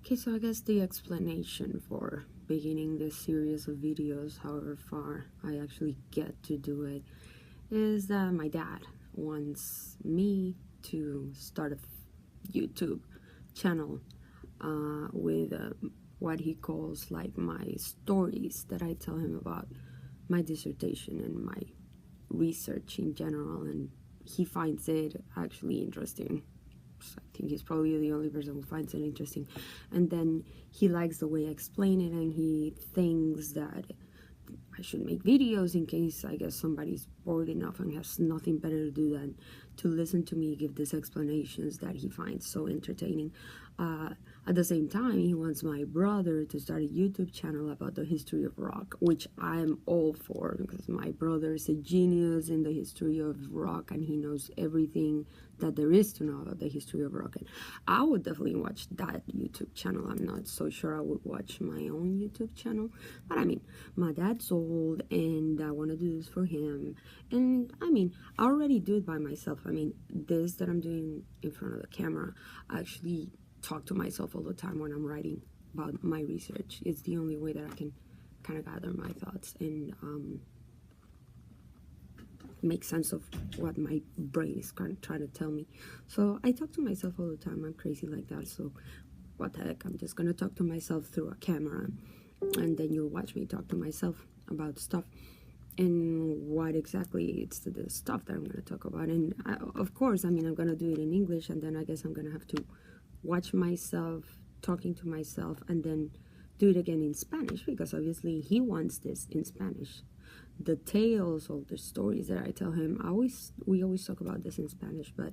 Okay, so I guess the explanation for beginning this series of videos, however far I actually get to do it, is that my dad wants me to start a YouTube channel with what he calls like my stories that I tell him about my dissertation and my research in general, and he finds it actually interesting. I think he's probably the only person who finds it interesting. And then he likes the way I explain it, and he thinks that I should make videos in case, I guess, somebody's bored enough and has nothing better to do than to listen to me give these explanations that he finds so entertaining. At the same time, he wants my brother to start a YouTube channel about the history of rock, which I'm all for, because my brother is a genius in the history of rock, and he knows everything that there is to know about the history of rock. And I would definitely watch that YouTube channel. I'm not so sure I would watch my own YouTube channel, but I mean, my dad's old, and I want to do this for him. And I mean, I already do it by myself. I mean, this that I'm doing in front of the camera, I actually talk to myself all the time when I'm writing about my research. It's the only way that I can kind of gather my thoughts and make sense of what my brain is kind of trying to tell me. So I talk to myself all the time. I'm crazy like that. So what the heck, I'm just gonna talk to myself through a camera, and then you'll watch me talk to myself about stuff. And what exactly it's the stuff that I'm going to talk about. And of course, I mean, I'm going to do it in English, and then I guess I'm going to have to watch myself talking to myself and then do it again in Spanish, because obviously he wants this in Spanish. The tales, all the stories that I tell him, we always talk about this in Spanish, but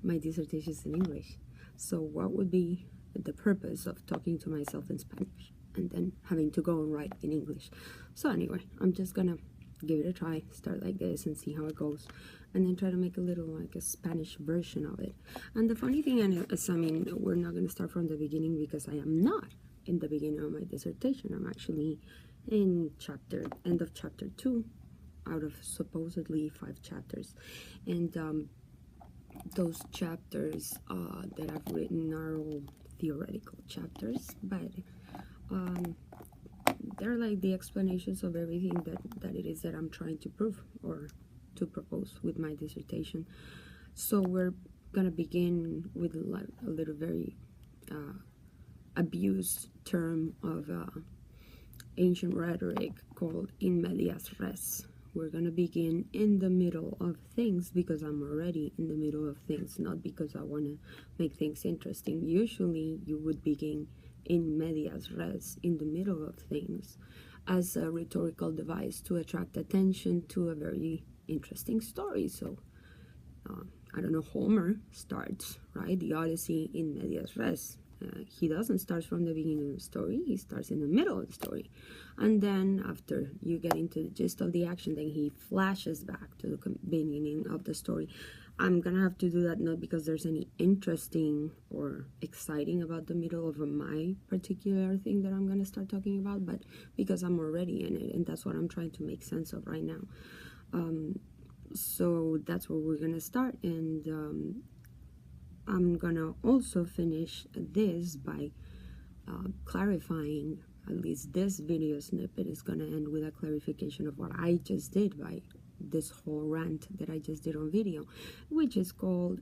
my dissertation is in English. So what would be the purpose of talking to myself in Spanish and then having to go and write in English? So anyway, I'm just gonna give it a try, start like this and see how it goes, and then try to make a little like a Spanish version of it. And the funny thing is, I mean, we're not going to start from the beginning, because I am not in the beginning of my dissertation. I'm actually in end of chapter 2 out of supposedly 5 chapters, and those chapters that I've written are all theoretical chapters, but they're like the explanations of everything that it is that I'm trying to prove or to propose with my dissertation. So we're gonna begin with like a little very abused term of ancient rhetoric called in medias res. We're gonna begin in the middle of things, because I'm already in the middle of things, not because I want to make things interesting. Usually you would begin in medias res, in the middle of things, as a rhetorical device to attract attention to a very interesting story. So I don't know, Homer starts, right, the Odyssey in medias res. He doesn't start from the beginning of the story, he starts in the middle of the story. And then after you get into the gist of the action, then he flashes back to the beginning of the story. I'm gonna have to do that not because there's any interesting or exciting about the middle of my particular thing that I'm gonna start talking about, but because I'm already in it, and that's what I'm trying to make sense of right now. So that's where we're gonna start, and I'm gonna also finish this by clarifying. At least this video snippet is gonna end with a clarification of what I just did by this whole rant that I just did on video, which is called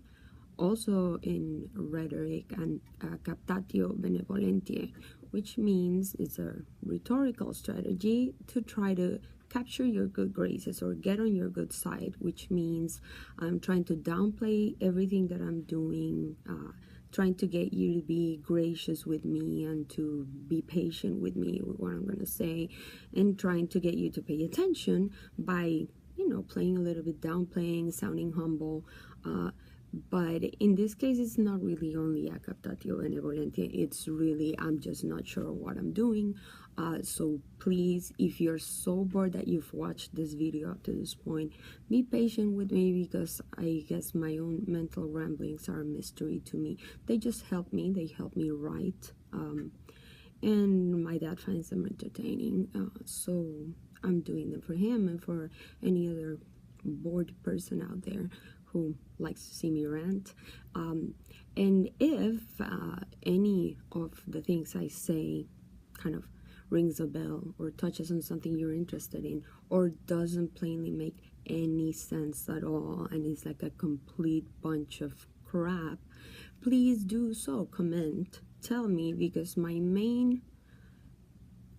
also in rhetoric and Captatio Benevolentiae, which means it's a rhetorical strategy to try to capture your good graces or get on your good side, which means I'm trying to downplay everything that I'm doing, trying to get you to be gracious with me and to be patient with me with what I'm going to say, and trying to get you to pay attention by, you know, playing a little bit, downplaying, sounding humble. But in this case, it's not really only a Captatio Benevolentiae. It's really, I'm just not sure what I'm doing. So please, if you're so bored that you've watched this video up to this point, be patient with me, because I guess my own mental ramblings are a mystery to me. They just help me. They help me write. And my dad finds them entertaining. So I'm doing them for him and for any other bored person out there who likes to see me rant. And if any of the things I say kind of rings a bell or touches on something you're interested in, or doesn't plainly make any sense at all and it's like a complete bunch of crap, please do so. Comment, tell me, because my main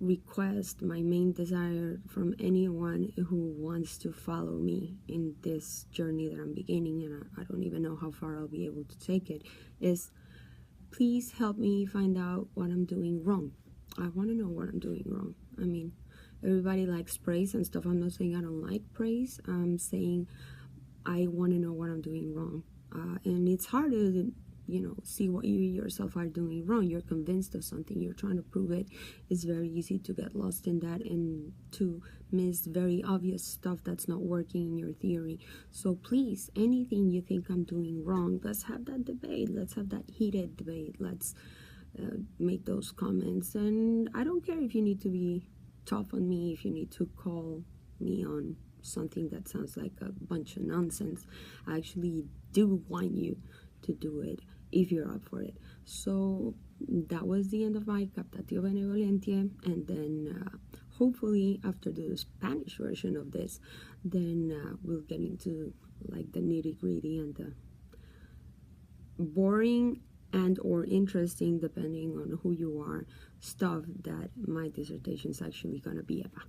request, my main desire from anyone who wants to follow me in this journey that I'm beginning, and I don't even know how far I'll be able to take it, is please help me find out what I'm doing wrong. I want to know what I'm doing wrong. I mean, everybody likes praise and stuff. I'm not saying I don't like praise. I'm saying I want to know what I'm doing wrong. And it's hard to, see what you yourself are doing wrong. You're convinced of something. You're trying to prove it. It's very easy to get lost in that and to miss very obvious stuff that's not working in your theory. So please, anything you think I'm doing wrong, let's have that debate. Let's have that heated debate. Let's make those comments. And I don't care if you need to be tough on me, if you need to call me on something that sounds like a bunch of nonsense. I actually do want you to do it if you're up for it. So that was the end of my Captatio Benevolentiae, and then hopefully after the Spanish version of this, then we'll get into like the nitty-gritty and the boring and or interesting, depending on who you are, stuff that my dissertation is actually gonna be about.